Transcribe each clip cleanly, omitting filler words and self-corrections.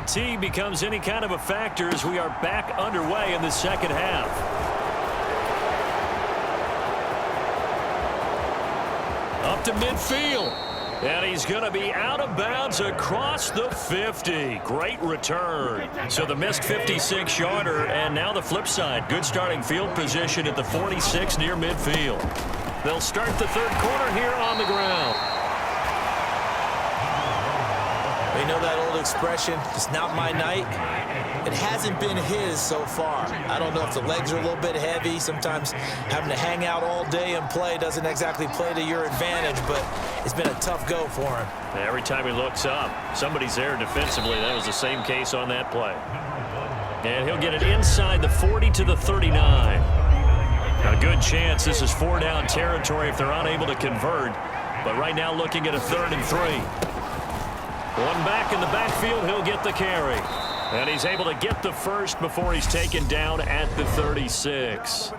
fatigue becomes any kind of a factor as we are back underway in the second half. Up to midfield. And he's going to be out of bounds across the 50. Great return. So the missed 56-yarder, and now the flip side. Good starting field position at the 46 near midfield. They'll start the third quarter here on the ground. You know that old expression, it's not my night? It hasn't been his so far. I don't know if the legs are a little bit heavy. Sometimes having to hang out all day and play doesn't exactly play to your advantage, but it's been a tough go for him. Every time he looks up, somebody's there defensively. That was the same case on that play. And he'll get it inside the 40 to the 39. A good chance this is 4-down territory if they're unable to convert. But right now looking at a 3rd and 3. One back in the backfield, he'll get the carry. And he's able to get the first before he's taken down at the 36.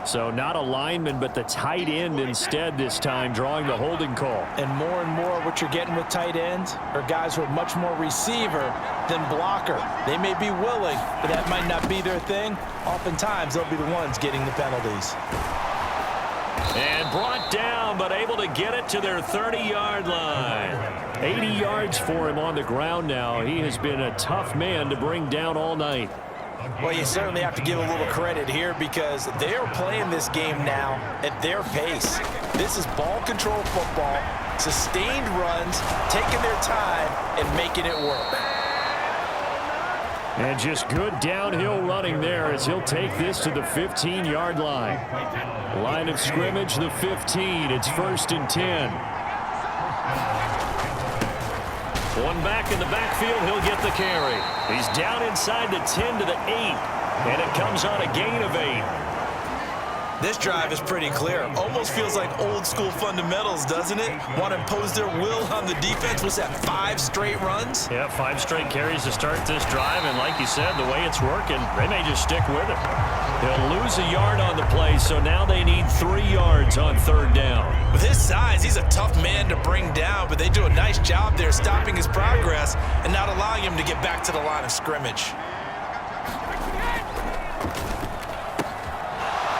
So not a lineman, but the tight end instead this time, drawing the holding call. And more what you're getting with tight ends are guys who are much more receiver than blocker. They may be willing, but that might not be their thing. Oftentimes, they'll be the ones getting the penalties. And brought down, but able to get it to their 30-yard line. 80 yards for him on the ground now. He has been a tough man to bring down all night. Well, you certainly have to give a little credit here because they are playing this game now at their pace. This is ball control football, sustained runs, taking their time, and making it work. And just good downhill running there as he'll take this to the 15-yard line. Line of scrimmage, the 15. It's 1st and 10. One back in the backfield, he'll get the carry. He's down inside the 10 to the 8, and it comes on a gain of 8. This drive is pretty clear. Almost feels like old school fundamentals, doesn't it? Want to impose their will on the defense. Was that 5 straight runs? Yeah, 5 straight carries to start this drive, and like you said, the way it's working, they may just stick with it. They'll lose a yard on the play, so now they need 3 yards on 3rd down. With his size, he's a tough man to bring down, but they do a nice job there stopping his progress and not allowing him to get back to the line of scrimmage.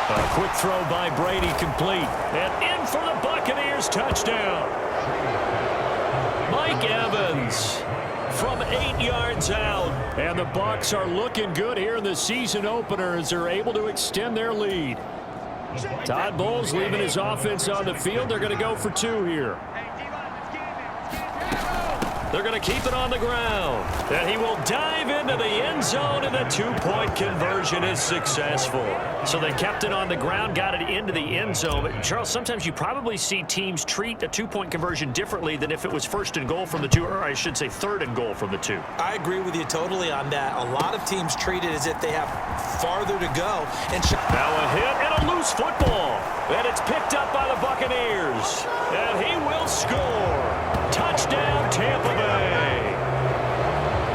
A quick throw by Brady, complete. And in for the Buccaneers, touchdown. Mike Evans from 8 yards out. And the Bucs are looking good here in the season opener as they're able to extend their lead. Todd Bowles leaving his offense on the field. They're going to go for 2 here. They're going to keep it on the ground. And he will dive into the end zone, and the 2-point conversion is successful. So they kept it on the ground, got it into the end zone. But Charles, sometimes you probably see teams treat a 2-point conversion differently than if it was 1st and goal from the 2, or I should say 3rd and goal from the 2. I agree with you totally on that. A lot of teams treat it as if they have farther to go. And now a hit and a loose football. And it's picked up by the Buccaneers. And he will score. Touchdown, Tampa Bay.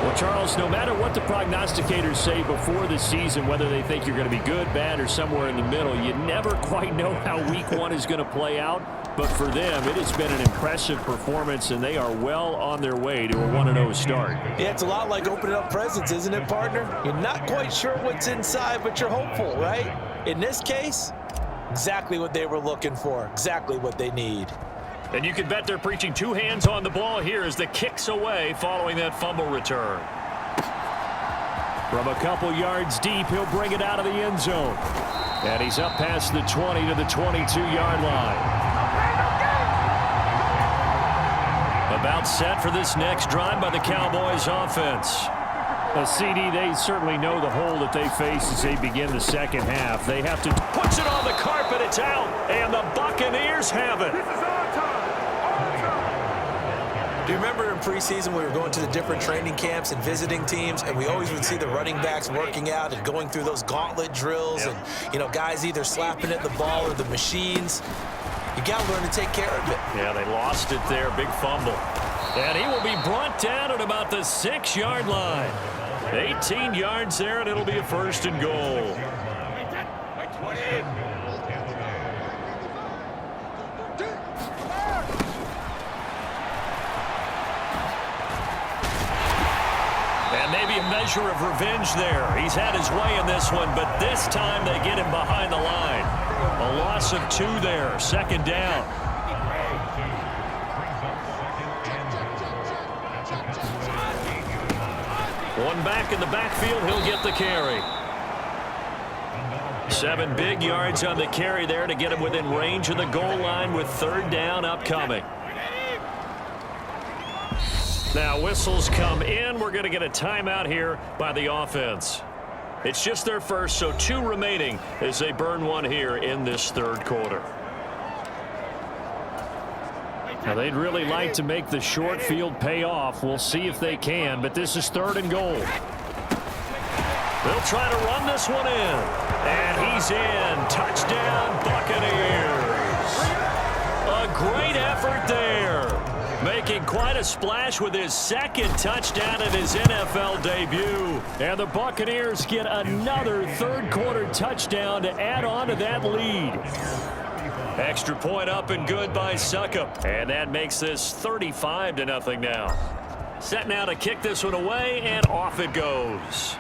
Well, Charles, no matter what the prognosticators say before the season, whether they think you're going to be good, bad, or somewhere in the middle, you never quite know how week 1 is going to play out. But for them, it has been an impressive performance, and they are well on their way to a 1-0 start. Yeah, it's a lot like opening up presents, isn't it, partner? You're not quite sure what's inside, but you're hopeful, right? In this case, exactly what they were looking for, exactly what they need. And you can bet they're preaching 2 hands on the ball here as the kick's away following that fumble return. From a couple yards deep, he'll bring it out of the end zone. And he's up past the 20 to the 22-yard line. About set for this next drive by the Cowboys offense. A CD, they certainly know the hole that they face as they begin the second half. They have to puts it on the carpet, it's out, and the Buccaneers have it. Do you remember in preseason we were going to the different training camps and visiting teams, and we always would see the running backs working out and going through those gauntlet drills, and, you know, guys either slapping at the ball or the machines. You got to learn to take care of it. Yeah, they lost it there. Big fumble. And he will be brought down at about the 6-yard line. 18 yards there, and it'll be a 1st and goal. measure of revenge there. He's had his way in this one, but this time they get him behind the line. A loss of 2 there, 2nd down. One back in the backfield, he'll get the carry. 7 big yards on the carry there to get him within range of the goal line with 3rd down upcoming. Now whistles come in. We're going to get a timeout here by the offense. It's just their first, so 2 remaining as they burn one here in this 3rd quarter. Now they'd really like to make the short field pay off. We'll see if they can, but this is 3rd and goal. They'll try to run this one in. And he's in. Touchdown, Buccaneers. A great effort there. Making quite a splash with his 2nd touchdown in his NFL debut. And the Buccaneers get another 3rd quarter touchdown to add on to that lead. Extra point up and good by Succop. And that makes this 35-0 now. Set now to kick this one away, and off it goes.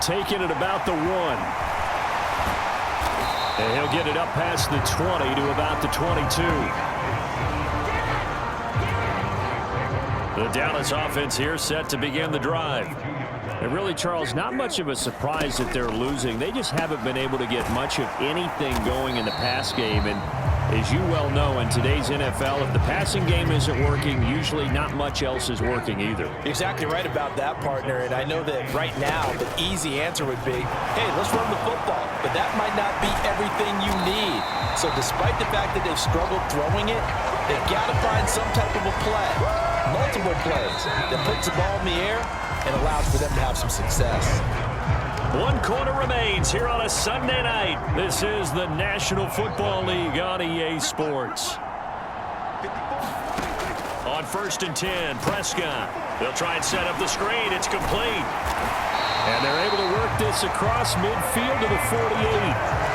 Taking it about the 1. And he'll get it up past the 20 to about the 22. The Dallas offense here set to begin the drive. And really, Charles, not much of a surprise that they're losing. They just haven't been able to get much of anything going in the pass game. And as you well know, in today's NFL, if the passing game isn't working, usually not much else is working either. You're exactly right about that, partner. And I know that right now the easy answer would be, hey, let's run the football. But that might not be everything you need. So despite the fact that they've struggled throwing it, they've got to find some type of a play, multiple plays, that puts the ball in the air and allows for them to have some success. 1 quarter remains here on a Sunday night. This is the National Football League on EA Sports. On 1st and 10, Prescott. They'll try and set up the screen. It's complete. And they're able to work this across midfield to the 48.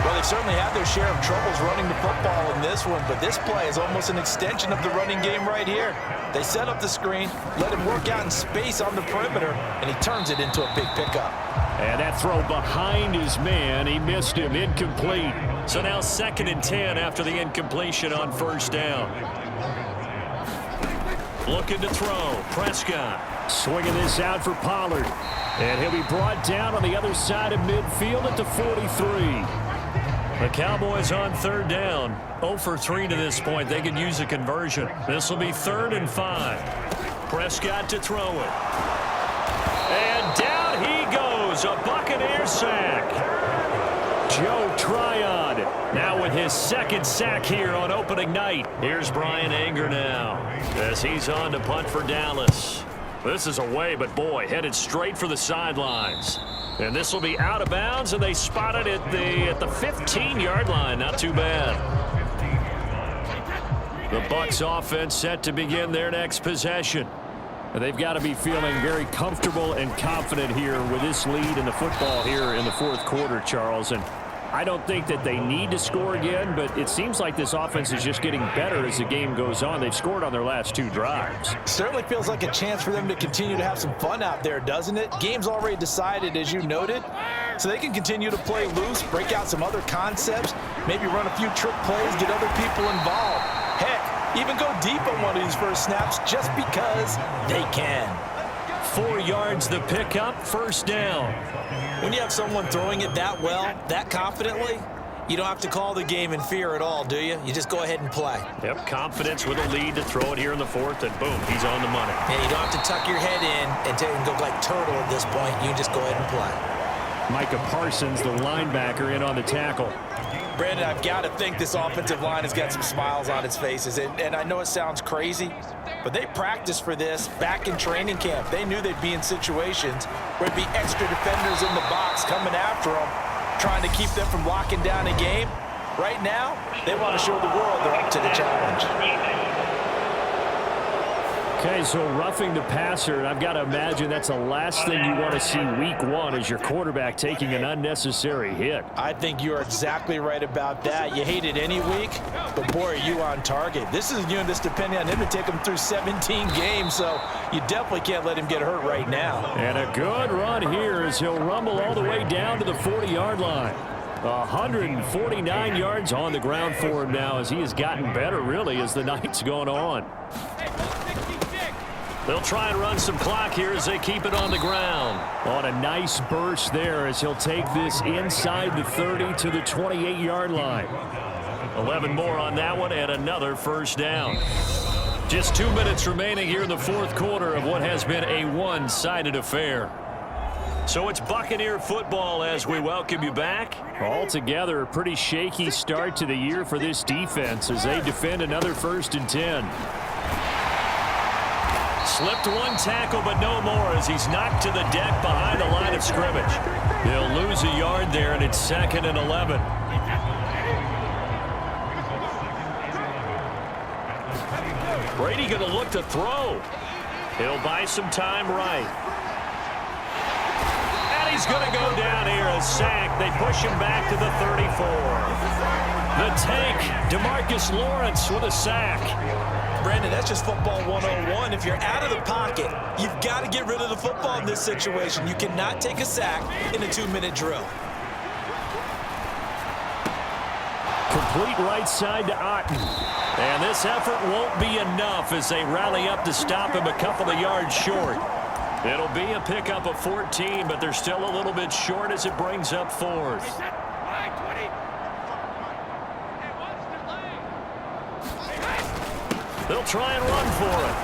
Well, they certainly had their share of troubles running the football in this one, but this play is almost an extension of the running game right here. They set up the screen, let him work out in space on the perimeter, and he turns it into a big pickup. And that throw behind his man, he missed him, incomplete. So now 2nd and 10 after the incompletion on 1st down. Looking to throw, Prescott. Swinging this out for Pollard. And he'll be brought down on the other side of midfield at the 43. The Cowboys on 3rd down. 0 for 3 to this point. They could use a conversion. This will be 3rd and 5. Prescott to throw it. And down he goes. A Buccaneer sack. Joe Tryon now with his 2nd sack here on opening night. Here's Brian Anger now as he's on to punt for Dallas. This is away, but boy, headed straight for the sidelines. And this will be out of bounds, and they spot it at the 15-yard line. Not too bad. The Bucs offense set to begin their next possession. They've got to be feeling very comfortable and confident here with this lead in the football here in the 4th quarter, Charles. And I don't think that they need to score again, but it seems like this offense is just getting better as the game goes on. They've scored on their last 2 drives. Certainly feels like a chance for them to continue to have some fun out there, doesn't it? Game's already decided, as you noted, so they can continue to play loose, break out some other concepts, maybe run a few trick plays, get other people involved. Heck, even go deep on one of these first snaps just because they can. 4 yards the pickup, 1st down. When you have someone throwing it that well, that confidently, you don't have to call the game in fear at all, do you? You just go ahead and play. Yep, confidence with a lead to throw it here in the 4th, and boom, he's on the money. Yeah, you don't have to tuck your head in and go like turtle at this point. You just go ahead and play. Micah Parsons, the linebacker, in on the tackle. Brandon, I've got to think this offensive line has got some smiles on its faces. And I know it sounds crazy, but they practiced for this back in training camp. They knew they'd be in situations where there'd be extra defenders in the box coming after them, trying to keep them from locking down a game. Right now, they want to show the world they're up to the challenge. Okay, so roughing the passer, and I've got to imagine that's the last thing you want to see week one is your quarterback taking an unnecessary hit. I think you're exactly right about that. You hate it any week, but boy, are you on target. This is a unit that's depending on him to take him through 17 games, so you definitely can't let him get hurt right now. And a good run here as he'll rumble all the way down to the 40-yard line. 149 yards on the ground for him now as he has gotten better, really, as the night's gone on. They'll try and run some clock here as they keep it on the ground. On a nice burst there as he'll take this inside the 30 to the 28-yard line. 11 more on that one and another first down. Just 2 minutes remaining here in the fourth quarter of what has been a one-sided affair. So it's Buccaneer football as we welcome you back. Altogether, a pretty shaky start to the year for this defense as they defend another 1st and 10. Slipped one tackle, but no more as he's knocked to the deck behind the line of scrimmage. He'll lose a yard there, and it's 2nd and 11. Brady going to look to throw. He'll buy some time right. And he's going to go down here, a sack. They push him back to the 34. The tank, DeMarcus Lawrence with a sack. Brandon, that's just football 101. If you're out of the pocket, you've got to get rid of the football in this situation. You cannot take a sack in a 2-minute drill. Complete right side to Otten. And this effort won't be enough as they rally up to stop him a couple of yards short. It'll be a pickup of 14, but they're still a little bit short as it brings up 4th. They'll try and run for it.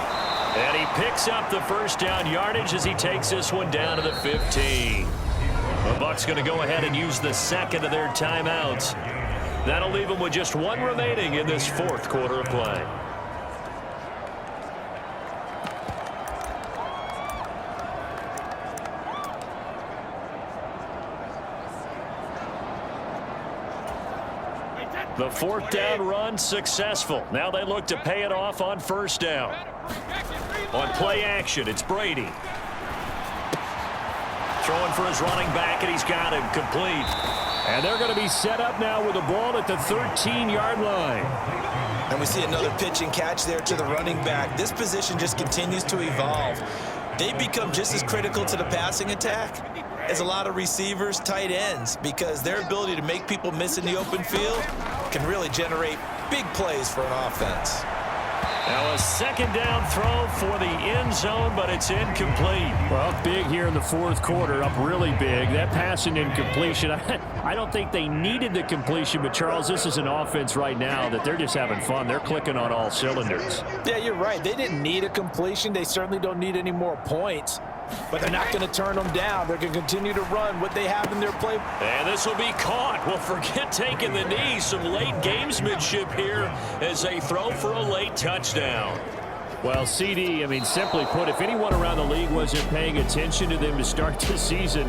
And he picks up the first down yardage as he takes this one down to the 15. The Bucs going to go ahead and use the second of their timeouts. That'll leave them with just one remaining in this fourth quarter of play. The 4th down run successful. Now they look to pay it off on 1st down. On play action, it's Brady. Throwing for his running back, and he's got him complete. And they're going to be set up now with the ball at the 13-yard line. And we see another pitch and catch there to the running back. This position just continues to evolve. They become just as critical to the passing attack as a lot of receivers, tight ends, because their ability to make people miss in the open field can really generate big plays for an offense. Now a 2nd down throw for the end zone, but it's incomplete. Well, big here in the fourth quarter, up really big. That pass and incompletion, I don't think they needed the completion, but Charles, this is an offense right now that they're just having fun. They're clicking on all cylinders. Yeah, you're right. They didn't need a completion. They certainly don't need any more points. But they're not going to turn them down. They're going to continue to run what they have in their play. And this will be caught. Well, forget taking the knee. Some late gamesmanship here as they throw for a late touchdown. Well, CD, I mean, simply put, if anyone around the league wasn't paying attention to them to start the season,